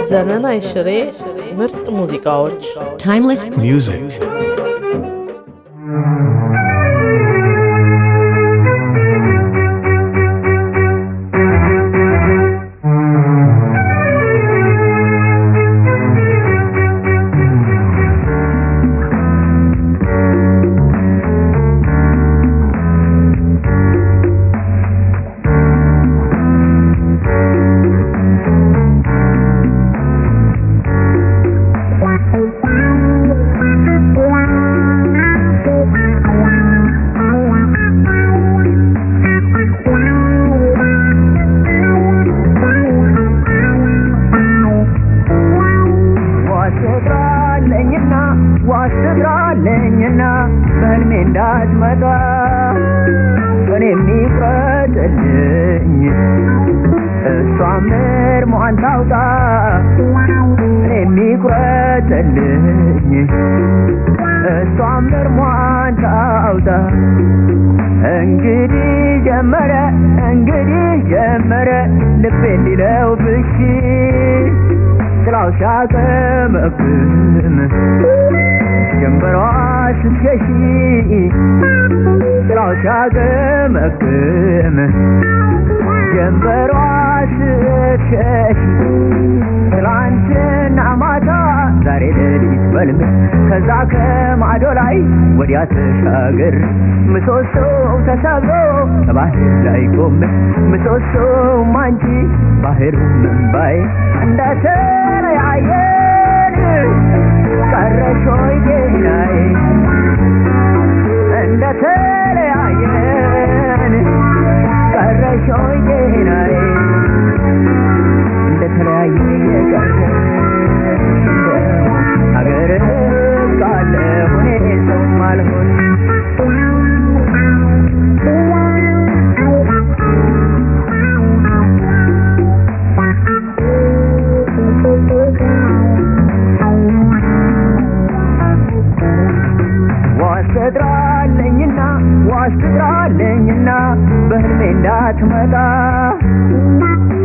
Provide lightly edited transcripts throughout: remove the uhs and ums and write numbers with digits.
ዘመናዊ ሽሬ ምርጥ ሙዚቃዎች timeless music. ዋስጥራለኝና በህልሜ እንዳትመጣ እኔ የሚፍረድልኝ እሷ ምርሟን ታውጣ እኔ የሚፍረድልኝ እሷ ምርሟን ታውጣ እንግዲህ ጀመረ ልቤ ሊለው ብሽ ስራው ሲያቀመቅም ጀንበሯ ስትሸሺ ስራው ሲያቀመቅም ጀንበሯ ስትሸሺ ትላንትና ማታ ዛሬ ሌሊት በልም ከዛ ከማዶ ላይ ወዲያ ተሻገር ምሰሶው ተሰብሮ ባህር ላይ ቆመ ምሰሶው አንቺ ባህሩ ምንባይ እንደተለያየን ቀረሽ ሆይ ጌታዬ እንደተለያየን ቀረሽ ሆይ ጌታዬ እንደተለያየ ቀረሽ አገር ቃለ ሆኔ ሰው ማልሆን ዋስጥራለኝና በህልሜ እንዳትመጣ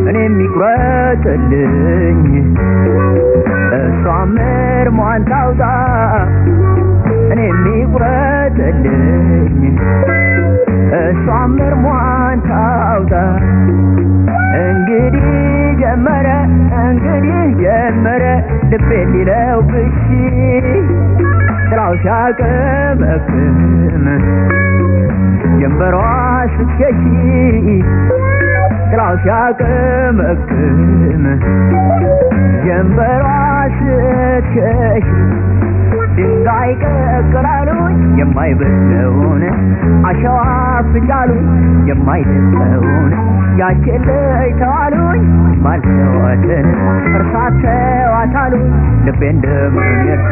እኔ የሚቁረጥልኝ እሷ ምርሟን ታውጣ እኔ የሚቁረጥልኝ እሷ ምርሟን ታውጣ እንግዲህ ጀመረ ልቤ ሊለው ብሽ ስራው ሲያቀመቅም ጀንበሯ ስትሸሺ ስራው ሲያቀመቅም ጀንበሯ ስትሸሺ ድንጋይ ቀቅላሉኝ የማይበስለውን አሸዋ ፍጫሉኝ የማይደርሰውን ያችን ልጅ ተዋሉኝ ማልተዋትን እርሳት ተዋታሉኝ ልቤ እንደምን ይርሳ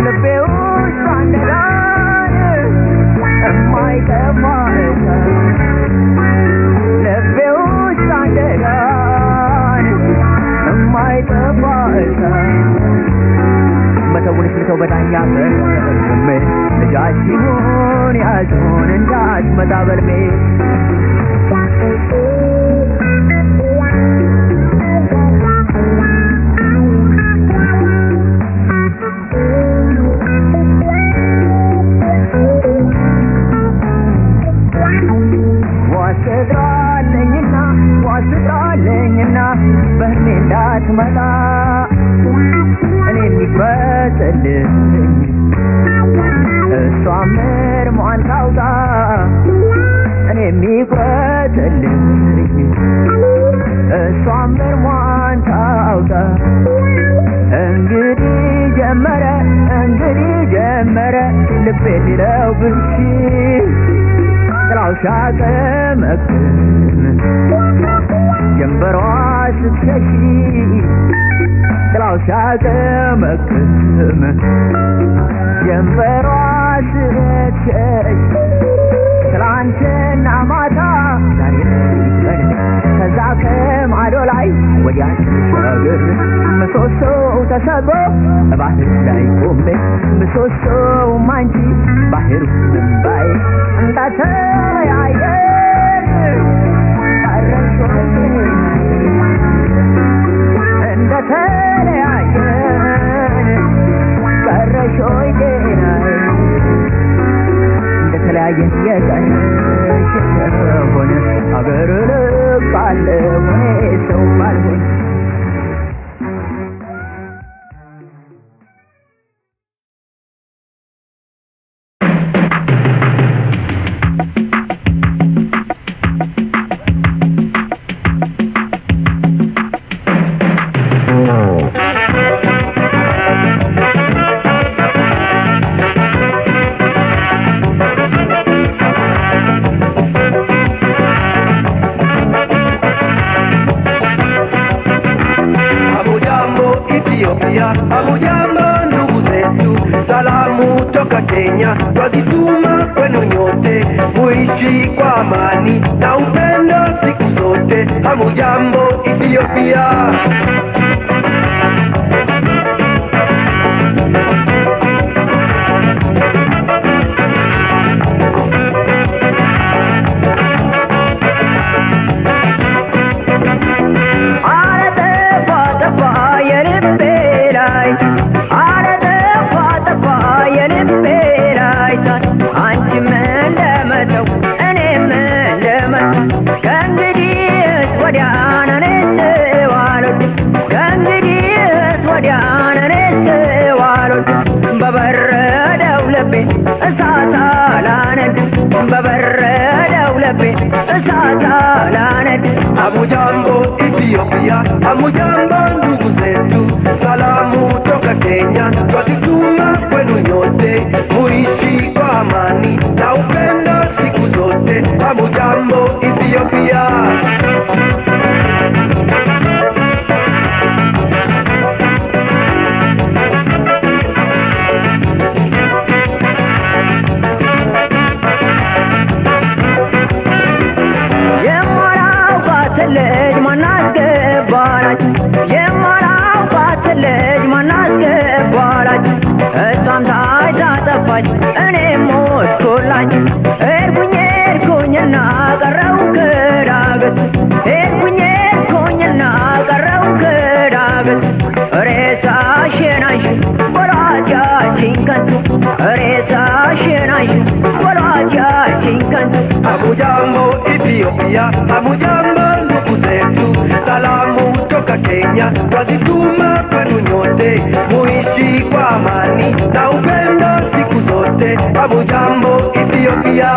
ልቤ ውስጥ አንደዳን የማይጠፋ ልቤ ውስጥ አንደዳን የማይጠፋ በተውንሽ ልተው በዳኛ በርሜ ልጃችሁን ያዙን እንዳትመጣ በልሜ ዋስጥራለኝና በህልሜ እንዳትመጣ እኔ የሚፍረጥልኝ እሷ ምርሟን ታውጣ እኔ የሚፍረጥልኝ እሷ ምርሟን ታውጣ እንግዲህ ጀመረ ልቤ ሊለው ብሽ ስራው ሲያቀመቅም ጀንበሯ ስትሸሺ ስራው ሲያቀመቅም ጀንበሯ ስትሸሺ ትላንትና ማታ ዛሬ ቀን ከዛ ከማዶ ላይ ወዲያ ተሻገር ምሰሶው ተሰብሮ ባህር ላይ ቆሜ ምሰሶው አንቺ ባህሩ ምንባይ እንደተለያየን ቀረሽ ሆይ Ethiopia, amujambo ndugu zetu, salamu toka Kenya, twazituma kwenu nyote, muishi kwa amani na upendo siku zote. Amujambo Ethiopia. Amujambo Ethiopia, amujambo ndugu zetu, salamu toka Kenya, twazituma kwenu nyote, muishi kwa amani na upendo siku zote. Amujambo Ethiopia. Amujambo Ethiopia, amujambo ndugu zetu, salamu toka Kenya, twazituma kwenu nyote, muishi kwa amani na upendo siku zote. Amujambo Ethiopia.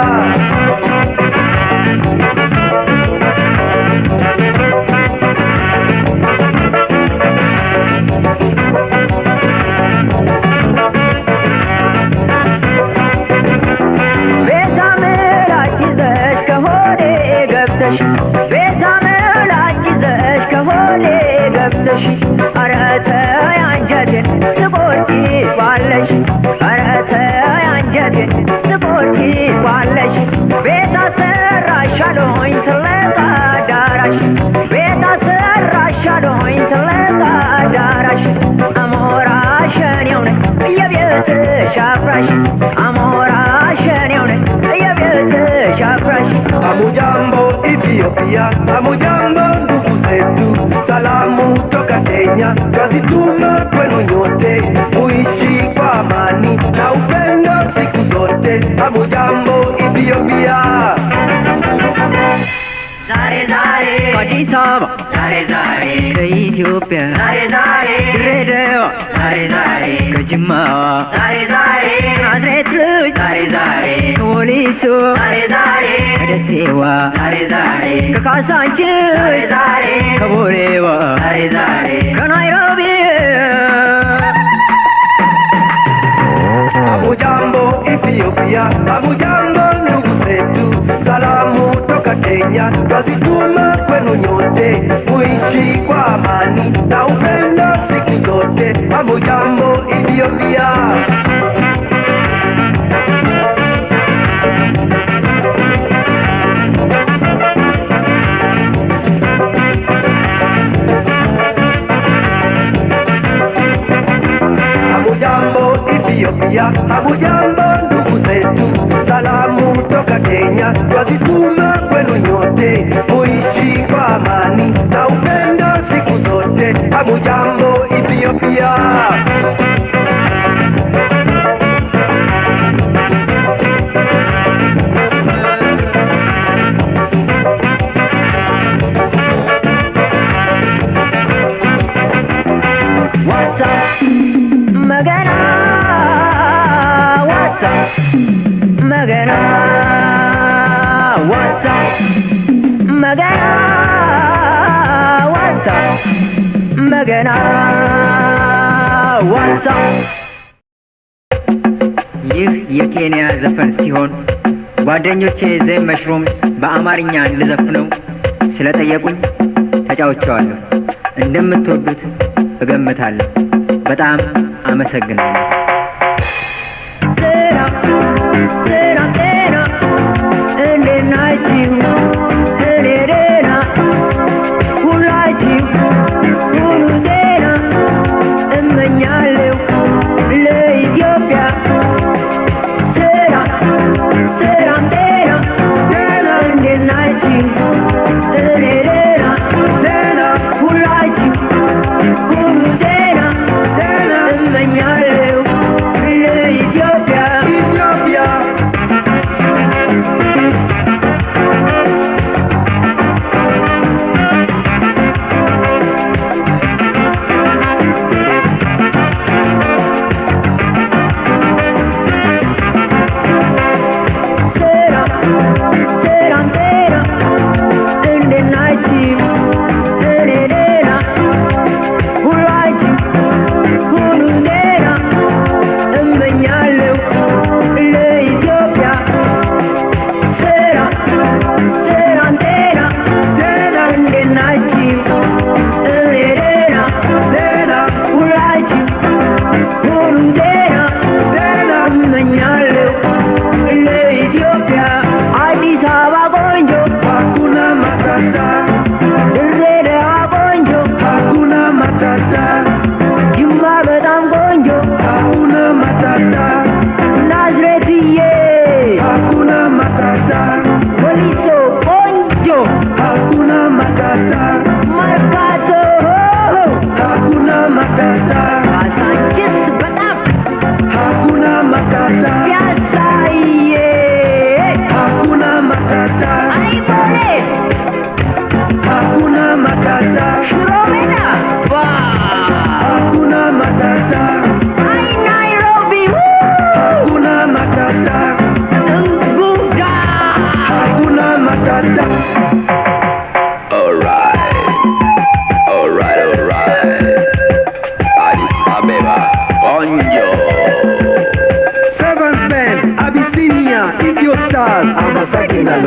Amujambo Ethiopia, amujambo ndugu zetu, salamu toka Kenya, twazituma kwenu nyote, muishi kwa amani na upendo siku zote. Amujambo Ethiopia. ዛሬ ዛሬ አዲስ አበባ ዛሬ ዛሬ ከኢትዮጵያ ዛሬ ዛሬ ድሬዳዋ ዛሬ ዛሬ ከጅማዋ ዛሬ ዛሬ ናዝሬት ልጅ ዛሬ ዛሬ ከወሊሶ ዛሬ ዛሬ ከደሴዋ ዛሬ ዛሬ ከካሳንቺስ ዛሬ ዛሬ ከቦሌዋ ዛሬ ዛሬ ከናይሮቢ Amujambo Ethiopia, amujambo ndugu zetu, salamu toka Kenya, twazituma kwenu nyote, muishi kwa amani na upendo siku zote. Amujambo Ethiopia. Amujambo Ethiopia, amujambo ndugu zetu, salamu toka Kenya, twazituma kwenu nyote, muishi kwa amani na upendo siku zote. Amujambo Ethiopia. Magana, what's up? Magana, what's up? Magana, what's up? ይህ የኬንያ ዘፈን ሲሆን ጓደኞቼ ዘይ መሽሩምስ በአማርኛ እንድዘፍነው ስለጠየቁኝ ተጫውቼዋለሁ። እንደምትወዱት እገምታለሁ። በጣም አመሰግናለሁ።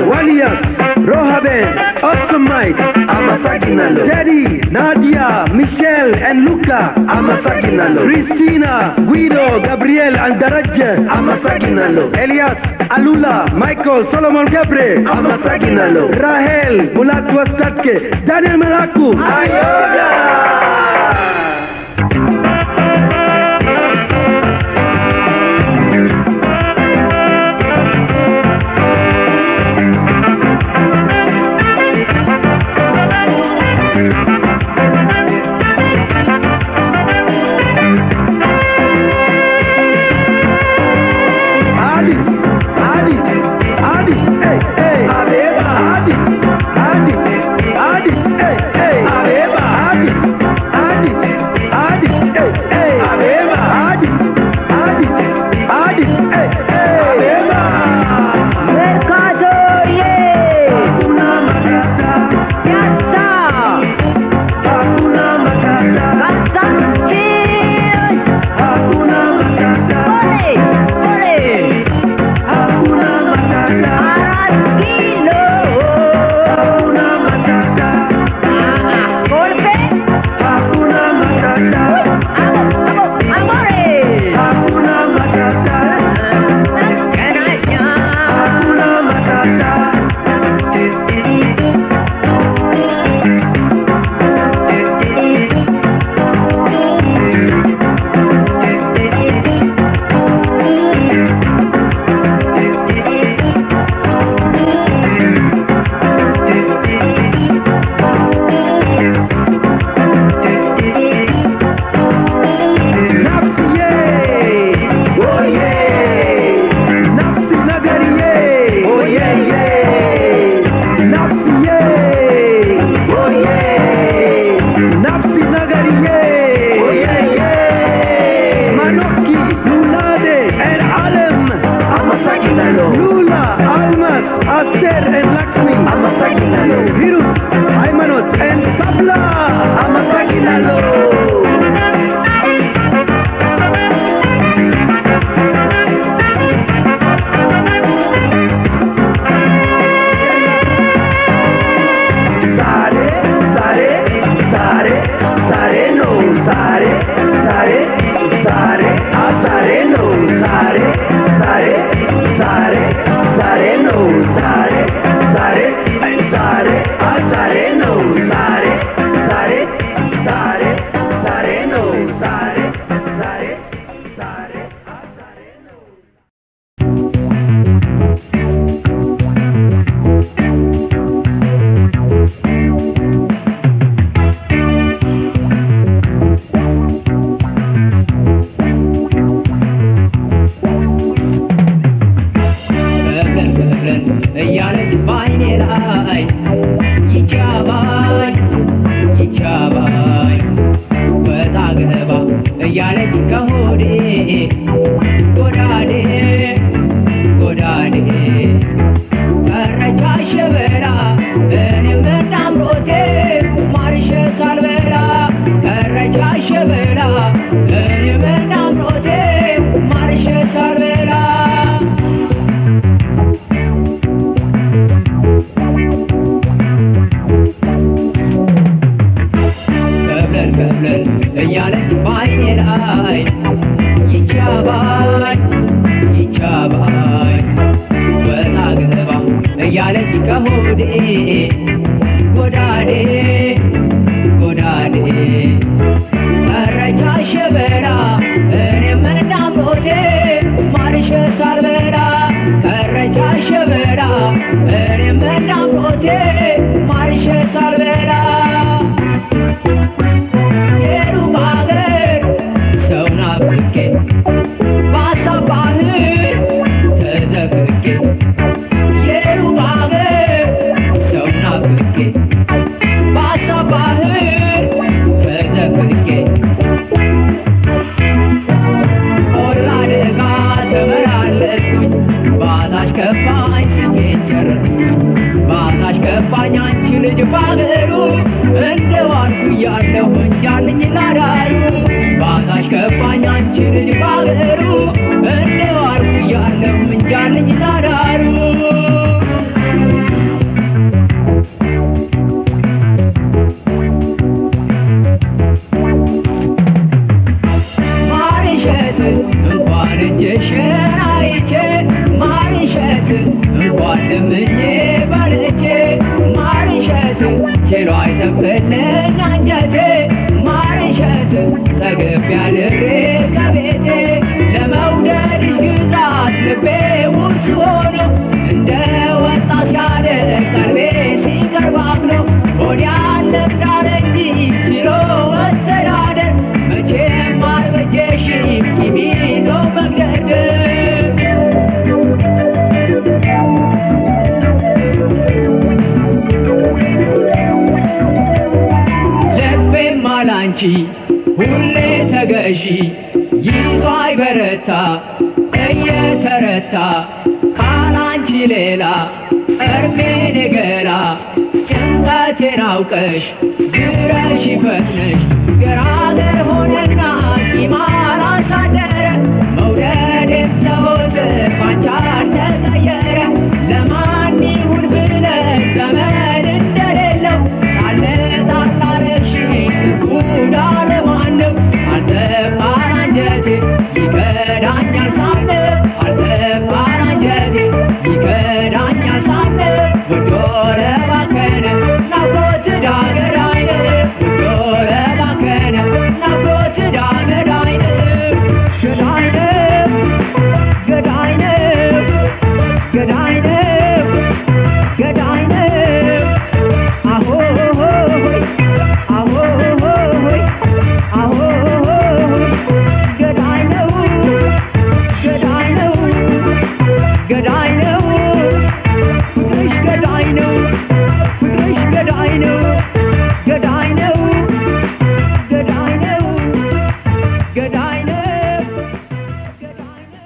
Walias, Rohaben, Otsumite, Amasaginalo, Teddy, Nadia, Michelle, and Luca, Amasaginalo, Christina, Guido, Gabriel, and Daraja, Amasaginalo, Elias, Alula, Michael, Solomon Gabre, Amasaginalo, Rahel, Mulat Wastatke, Daniel Maraku, Ayoda! እንጃልኝ ላዳሩ ባታሽ ከፋኝ አንቺ ልጅ ባገሩ እንደው አርጉ እያለሁ እንጃልኝ ላዳሩ ማርሸት እንኳን እጅሽን አይቼ ማርሸት እንኳን ለምኜ በልቼ ማርሸት ችሎ አይተፍልኝ አንጀቴ ማርሸት ጠግብ ያድሬ ከቤቴ ለመውደድሽ ግዛት ልቤ ውርስ ሆኖ እንደ ወጣ ሲያደር ቀልቤ ሲቀርባብ ነው ወዲያ ለምዳረ እንጂ ችሎ መስተዳደር መቼም አልበጀሽም ቂም ይዞ መግደርደር ልቤም አላንቺ ሁሌ ተገዢ ይዞ አይበረታ እየተረታ ካላንቺ ሌላ እርሜን ገላ ጭንቀቴን አውቀሽ ድረሽ ይፈትነሽ ገራገር ሆነና ቂም አላሳደረ መውደዴም ዘወትር ባንቺ አልተቀየረ ለማን ይሁን ብለሽ ዘመን እንደሌለው ጣል ጣል አረግሽኝ ትጉዳ ለማነው አልጠፋን አንጀቴ ይከዳኛል ሳምነው አልጠፋን አንጀቴ ይከዳኛል ሳምነው ወዶ ለባከነ ናፍቆት ዳገዳይነ ወዶ ለባከነ ናፍቆት ዳገዳይነ ገዳይነ ገዳይነ ገዳይነ ገዳይነ አሆሆይ አሆሆይ አሆሆይ ገዳይነው ገዳይነው ገዳይነው ፍቅርሽ ገዳይነው ፍቅርሽ ገዳይነው ገዳይነው ገዳይነው ገዳይነው ገዳይነው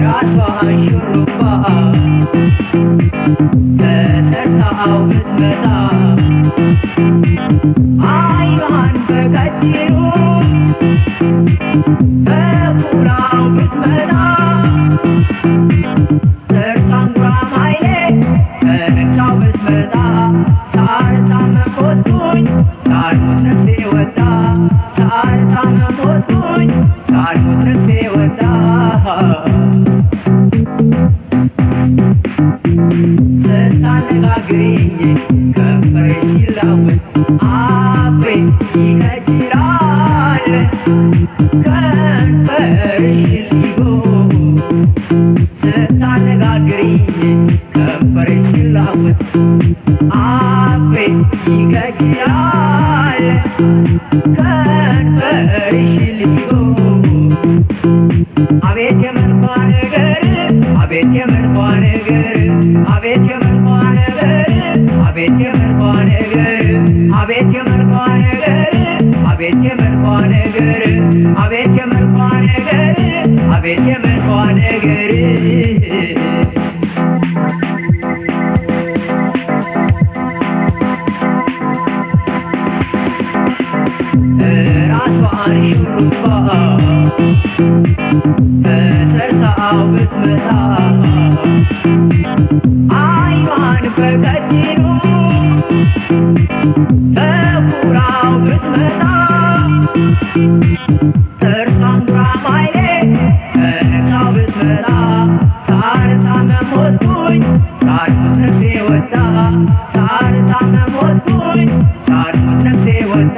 ራሷን ሹሩባ ተሰርታው ብትመጣ አይኗን በቀጭኑ በኩላው ብትመጣ ጥርሷን ጉራማይሌ ተነክሳው ብትመጣ ሳልታመም ሞትኩኝ ሳልሞት ነፍሴ ወጣ ሳልታመም ሞትኩኝ ሳልሞት ነፍሴ ወጣ ስታነጋግሪኝ ከንፈርሽ ሲላወስ አፌ ይከጅላል ከንፈርሽ ሊጎ ስታነጋግሪኝ ከንፈርሽ ሲላወስ አፌ ይከጅላል ከንፈርሽ ሊጎ አቤት የመልኳ ነገር አቤት የመልኳ ነገር አቤት የመልኳ ነገር አቤት የመልኳ ነገር አቤት የመልኳ ነገር አቤት የመልኳ ነገር አቤት የመልኳ ነገር አቤት የመልኳ ነገር ራሷን ሹሩባ ተሰርታው ብትመጣ አይኗን በቀጭኑ ተኩራው ብትመጣ ጥርሷን ጉራማይሌ ተነክሳው ብትመጣ ሳልታመም ሞትኩኝ ሳልሞት ነፍሴ ወጣ ሳልታመም ሞትኩኝ ሳልሞት ነፍሴ ወጣ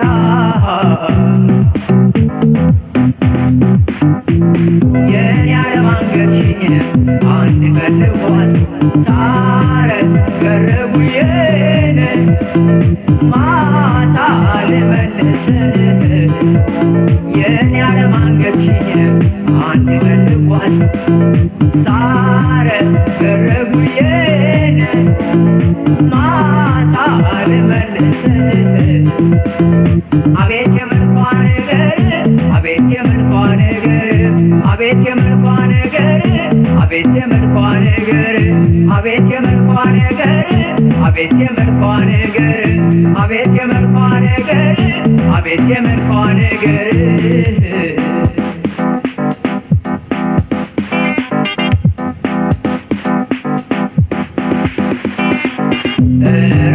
የኔ አለማንገድሽን አንድ ቀን ልጓዝ ሳረግ ገረጉዬን ማታ ልመልስ የኔ አለማንገድሽን አንድ ቀን ልጓዝ ሳረግ ገረጉዬን ማታ ልመልስ አቤት የመልኳ ነገር አቤት የመልኳ ነገር አቤት የመልኳ ነገር አቤት የመልኳ ነገር አቤት የመልኳ ነገር አቤት የመልኳ ነገር አቤት የመልኳ ነገር አቤት የመልኳ ነገር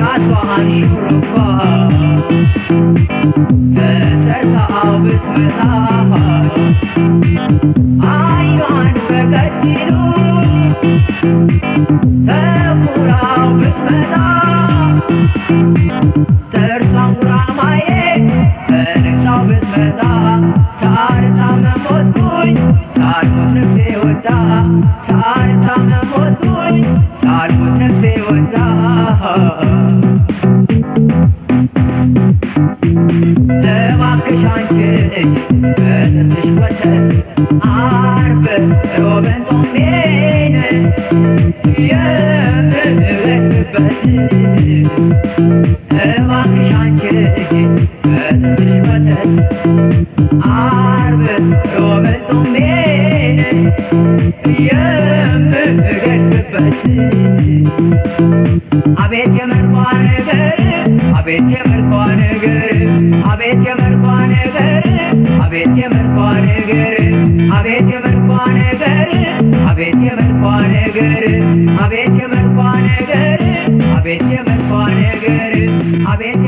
ራሷን ሹሩባ ተሰርታው ብትመጣ አይኗን በቀጭኑ ተኩራው ብትመጣ ጥርሷን ጉራማዬ ተነቅሳው ብትመጣ ሳልታመም ሞትኩኝ ሳልሞት ነፍሴ ወጣ ሳልታመም ሞትኩኝ ሳልሞት ነፍሴ ወጣ እባክሽ አንቺ ልጅ በጥርስሽ ወተት ዓርብ ሮብን ጾሜን የምረግበት እባክሽ አንቺ ልጅ በጥርስሽ ወተት ዓርብ ሮብን ጾሜን የምረግበት አቤት የመልኳ ነገር አቤት የመልኳ ነገር አቤት የመልኳ ነገር አቤት የመልኳ ነገር አቤት የመልኳ ነገር አቤት የመልኳ ነገር አቤት የመልኳ ነገር አቤት የመልኳ ነገር አቤት